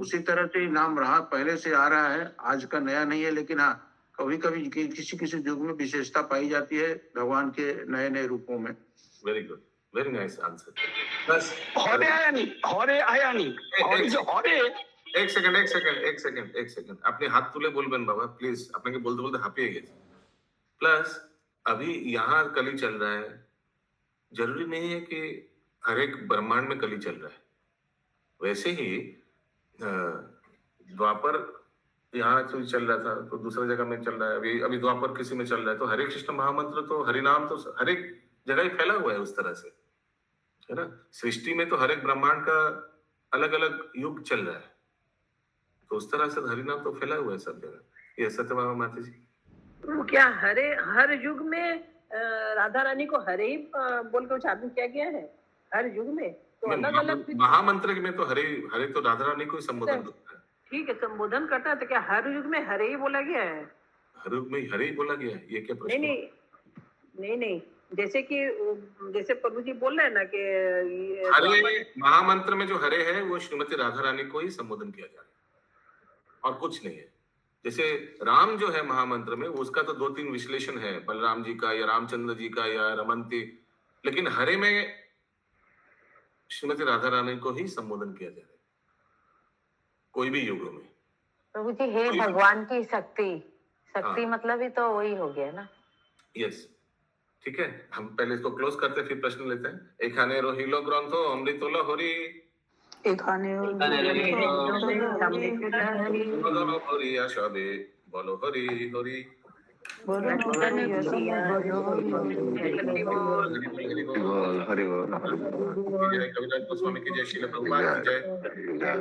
S3: उसी तरह से नाम रहा, पहले से आ रहा है, आज का नया नहीं है। लेकिन हाँ, कभी कभी किसी किसी युग में विशेषता पाई जाती है भगवान के नए नए रूपों में।
S2: Very good, very nice answer. बस
S8: हरे आया नहीं और जो हरे
S2: एक सेकंड अपने हाथ तुले बोलबेन बाबा प्लीज, अपने के बोलते बोलते हापिए गए। प्लस अभी यहाँ कली चल रहा है, जरूरी नहीं है कि हर एक ब्रह्मांड में कली चल रहा है, वैसे ही द्वापर यहाँ तो चल रहा था तो दूसरी जगह में चल रहा है, अभी अभी द्वापर किसी में चल रहा है, तो हरे कृष्ण महामंत्र तो हरिनाम तो हर एक जगह ही फैला हुआ है उस तरह से, है ना। सृष्टि में तो हर एक ब्रह्मांड का अलग अलग युग चल रहा है, तो उस तरह से हरिनाम तो फैला हुआ है सब जगह। ये सत्यभामा माता जी,
S4: तो क्या हर युग में राधा रानी को हरे ही बोल के उच्चारण किया गया है? हर युग में तो अलग अलग
S2: महामंत्र में तो हरे तो राधा रानी को ही संबोधन करता है।
S4: ठीक है, संबोधन करता है, तो क्या हर युग में हरे ही बोला गया है?
S2: हर युग में हरे ही बोला गया है, ये क्या प्रश्न?
S4: नहीं, जैसे प्रभु जी बोल रहे हैं ना कि
S2: हरे महामंत्र में जो हरे है वो श्रीमती राधा रानी को ही संबोधन किया जा रहा है और कुछ नहीं है। जैसे राम जो है महामंत्र में, उसका तो 2-3 विश्लेषण है, बलराम जी का या रामचंद्र जी का या रमंती, लेकिन हरे में श्रीमती राधा रानी को ही संबोधन किया जा रहा है कोई भी युगों में।
S7: प्रभु जी, हे भगवान की शक्ति मतलब ही तो वही हो गया ना।
S2: यस, ठीक है, हम पहले इसको क्लोज करते हैं, फिर प्रश्न लेते हैं। एखाने रोहिलो ग्रंथो अमृतोलो हरि,
S4: एखाने
S2: हरि आशबे बोलो हरि हरि
S10: हरि बोल।
S2: जय कविराज गोस्वामी की जय, श्रील प्रभुपाद की जय।